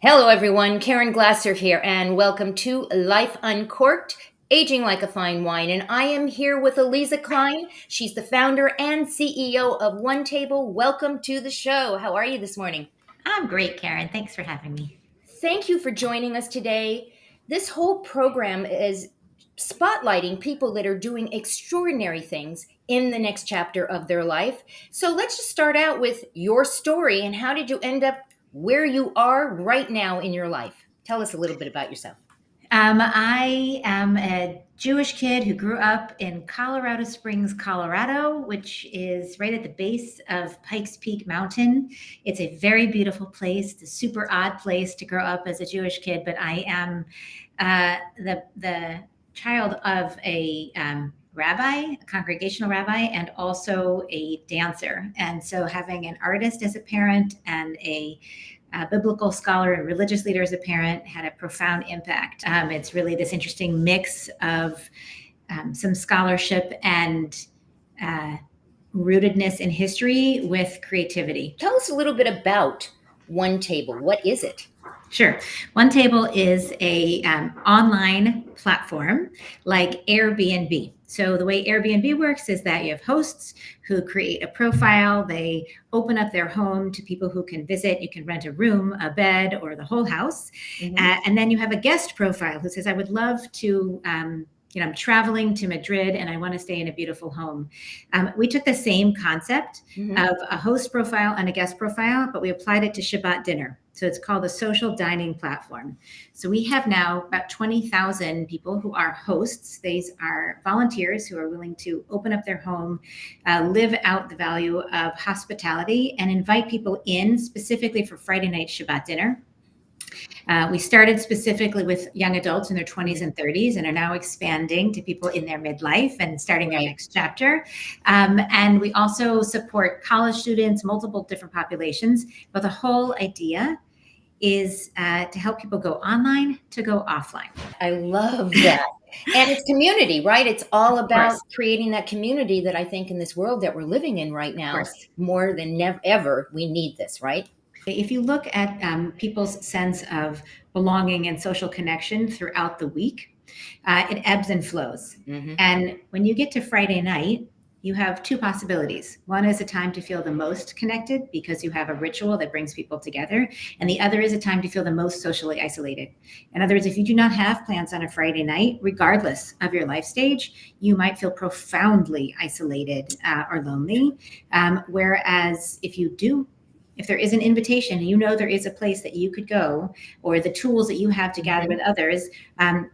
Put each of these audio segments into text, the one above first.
Hello, everyone. Karen Glasser here, and welcome to Life Uncorked, Aging Like a Fine Wine. And I am here with Aliza Kline. She's the founder and CEO of OneTable. Welcome to the show. How are you this morning? I'm great, Karen. Thanks for having me. Thank you for joining us today. This whole program is spotlighting people that are doing extraordinary things in the next chapter of their life. So let's just start out with your story and how did you end up where you are right now in your life? Tell us a little bit about yourself. I am a Jewish kid who grew up in Colorado Springs, Colorado, which is right at the base of Pikes Peak Mountain. It's a very beautiful place. It's a super odd place to grow up as a Jewish kid, but I am the child of a rabbi, a congregational rabbi, and also a dancer. And so having an artist as a parent and a biblical scholar and religious leader as a parent had a profound impact. It's really this interesting mix of some scholarship and rootedness in history with creativity. Tell us a little bit about OneTable. What is it? Sure. OneTable is a online platform like Airbnb. So the way Airbnb works is that you have hosts who create a profile. They open up their home to people who can visit. You can rent a room, a bed, or the whole house. And then you have a guest profile who says, I would love to I'm traveling to Madrid and I want to stay in a beautiful home. We took the same concept of a host profile and a guest profile, but we applied it to Shabbat dinner. So it's called a social dining platform. So we have now about 20,000 people who are hosts. These are volunteers who are willing to open up their home, live out the value of hospitality, and invite people in specifically for Friday night Shabbat dinner. We started specifically with young adults in their 20s and 30s and are now expanding to people in their midlife and starting their next chapter. And we also support college students, multiple different populations. But the whole idea is to help people go online to go offline. I love that. And it's community, right? It's all about creating that community that I think in this world that we're living in right now, more than ever, we need this, right? If you look at people's sense of belonging and social connection throughout the week, it ebbs and flows. And when you get to Friday night, you have two possibilities. One is a time to feel the most connected because you have a ritual that brings people together. And the other is a time to feel the most socially isolated. In other words, if you do not have plans on a Friday night, regardless of your life stage, you might feel profoundly isolated or lonely. Whereas if there is an invitation, you know there is a place that you could go, or the tools that you have to gather with others,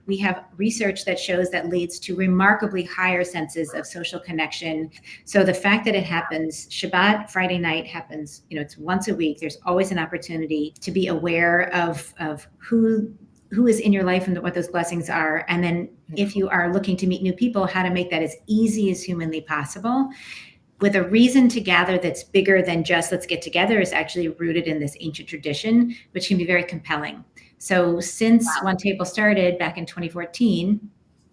we have research that shows that leads to remarkably higher senses of social connection. So the fact that it happens, Shabbat, Friday night happens, it's once a week. There's always an opportunity to be aware of who is in your life and what those blessings are. And then if you are looking to meet new people, how to make that as easy as humanly possible, with a reason to gather that's bigger than just let's get together, is actually rooted in this ancient tradition, which can be very compelling. So since OneTable started back in 2014,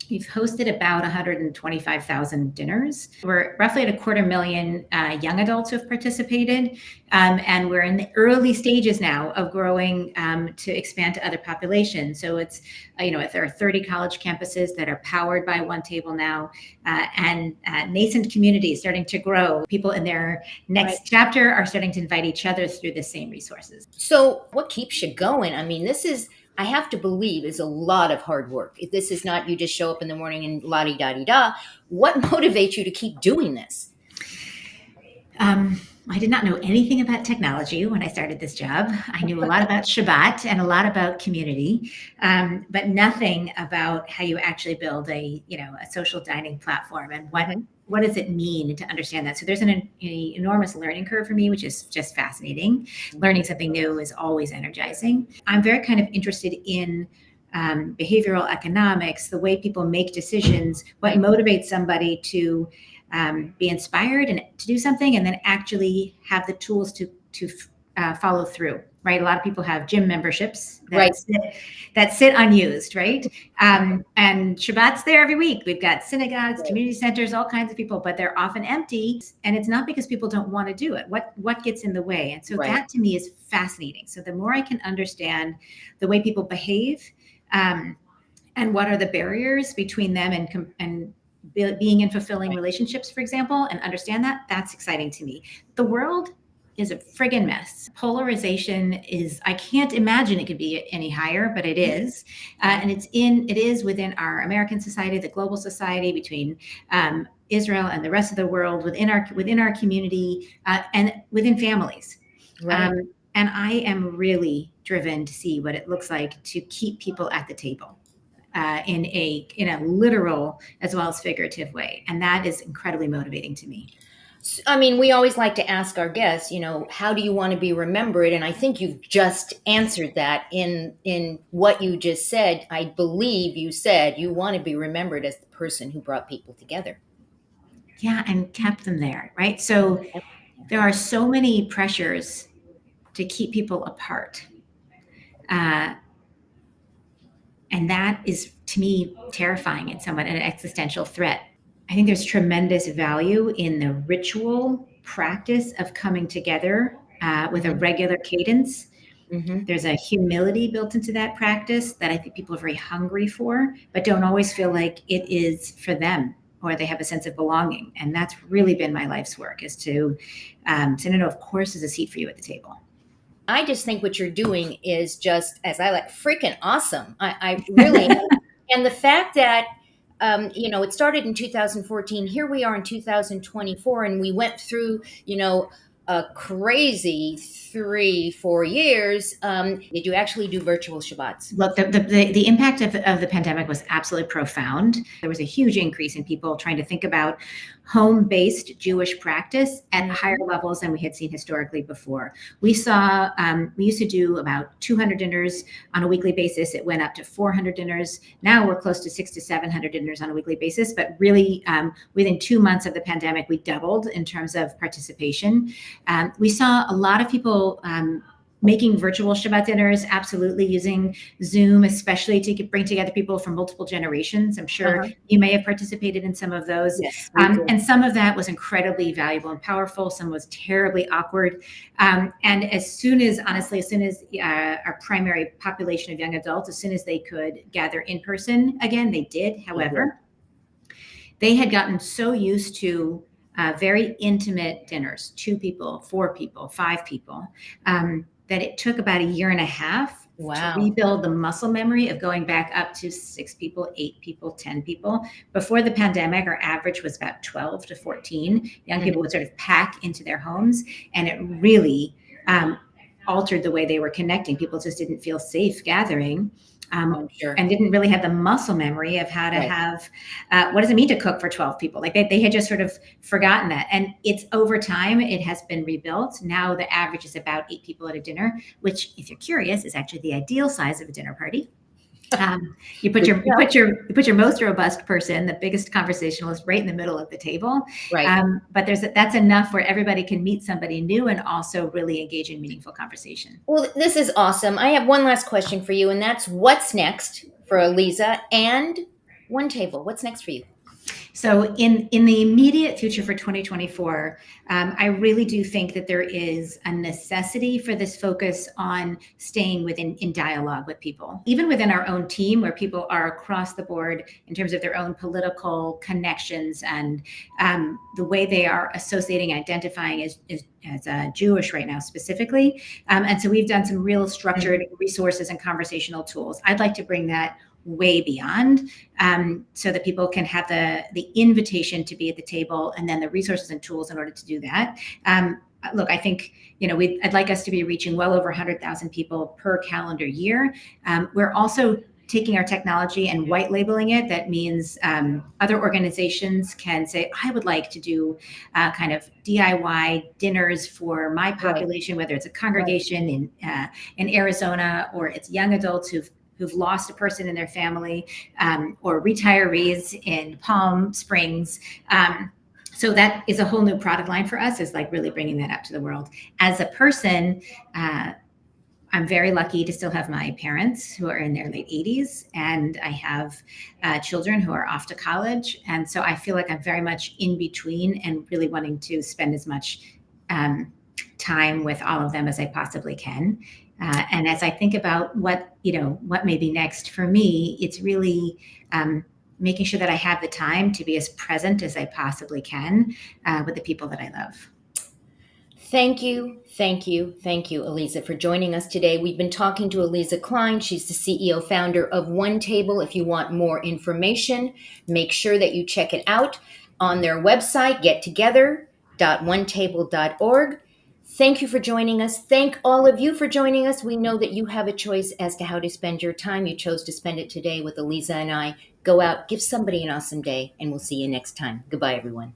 we've hosted about 125,000 dinners. We're roughly at 250,000 young adults who have participated. And we're in the early stages now of growing to expand to other populations. So it's, there are 30 college campuses that are powered by OneTable now, and nascent communities starting to grow. People in their next chapter are starting to invite each other through the same resources. So what keeps you going? I mean, I have to believe is a lot of hard work. If this is not you just show up in the morning and la-di-da-di-da, what motivates you to keep doing this? I did not know anything about technology when I started this job. I knew a lot about Shabbat and a lot about community, but nothing about how you actually build a social dining platform and what does it mean to understand that. So there's an enormous learning curve for me, which is just fascinating. Learning something new is always energizing. I'm very kind of interested in behavioral economics, the way people make decisions, what motivates somebody to be inspired and to do something, and then actually have the tools to follow through. right? A lot of people have gym memberships Right. that sit unused, right? And Shabbat's there every week. We've got synagogues, community centers, all kinds of people, but they're often empty. And it's not because people don't want to do it. What gets in the way? And so that to me is fascinating. So the more I can understand the way people behave, and what are the barriers between them and being in fulfilling relationships, for example, and understand that, that's exciting to me. The world is a friggin' mess. Polarization is, I can't imagine it could be any higher, but it is. And it is within our American society, the global society, between Israel and the rest of the world, within our community, and within families. Right. And I am really driven to see what it looks like to keep people at the table. In a literal as well as figurative way. And that is incredibly motivating to me. I mean, we always like to ask our guests, how do you want to be remembered? And I think you've just answered that in what you just said. I believe you said you want to be remembered as the person who brought people together. Yeah, and kept them there, right? So there are so many pressures to keep people apart. And that is, to me, terrifying and somewhat an existential threat. I think there's tremendous value in the ritual practice of coming together with a regular cadence. There's a humility built into that practice that I think people are very hungry for, but don't always feel like it is for them, or they have a sense of belonging. And that's really been my life's work, is to no, of course, there's a seat for you at the table. I just think what you're doing is just, as I like, freaking awesome. I really, and the fact that, it started in 2014. Here we are in 2024, and we went through, a crazy 3-4 years. Did you actually do virtual Shabbats? Look, the impact of the pandemic was absolutely profound. There was a huge increase in people trying to think about home-based Jewish practice at higher levels than we had seen historically before. We used to do about 200 dinners on a weekly basis. It went up to 400 dinners. Now we're close to 600 to 700 dinners on a weekly basis. But really, within 2 months of the pandemic, we doubled in terms of participation. We saw a lot of people making virtual Shabbat dinners, absolutely using Zoom, especially to bring together people from multiple generations. I'm sure you may have participated in some of those. Yes, and some of that was incredibly valuable and powerful. Some was terribly awkward. And as soon as our primary population of young adults, as soon as they could gather in person again, they did. However, they had gotten so used to very intimate dinners, 2 people, 4 people, 5 people, that it took about 1.5 years to rebuild the muscle memory of going back up to 6 people, 8 people, 10 people. Before the pandemic, our average was about 12 to 14. Young people would sort of pack into their homes, and it really altered the way they were connecting. People just didn't feel safe gathering. And didn't really have the muscle memory of how to have, what does it mean to cook for 12 people? Like they had just sort of forgotten that. And it's over time, it has been rebuilt. Now the average is about 8 people at a dinner, which, if you're curious, is actually the ideal size of a dinner party. You put your most robust person, the biggest conversationalist, right in the middle of the table. But that's enough where everybody can meet somebody new and also really engage in meaningful conversation. Well, this is awesome. I have one last question for you, and that's what's next for Aliza and OneTable. What's next for you? So in the immediate future for 2024, I really do think that there is a necessity for this focus on staying in dialogue with people, even within our own team, where people are across the board in terms of their own political connections and the way they are associating, identifying as Jewish right now specifically. And so we've done some real structured resources and conversational tools. I'd like to bring that way beyond, so that people can have the invitation to be at the table, and then the resources and tools in order to do that. Look, I think, I'd like us to be reaching well over 100,000 people per calendar year. We're also taking our technology and white labeling it. That means other organizations can say, I would like to do kind of DIY dinners for my population, whether it's a congregation in Arizona, or it's young adults who've lost a person in their family, or retirees in Palm Springs. So that is a whole new product line for us, is like really bringing that up to the world. As a person, I'm very lucky to still have my parents who are in their late 80s, and I have children who are off to college. And so I feel like I'm very much in between and really wanting to spend as much time with all of them as I possibly can. And as I think about what may be next for me, it's really making sure that I have the time to be as present as I possibly can with the people that I love. Thank you, Aliza, for joining us today. We've been talking to Aliza Kline. She's the CEO founder of OneTable. If you want more information, make sure that you check it out on their website, gettogether.onetable.org. Thank you for joining us. Thank all of you for joining us. We know that you have a choice as to how to spend your time. You chose to spend it today with Aliza and I. Go out, give somebody an awesome day, and we'll see you next time. Goodbye, everyone.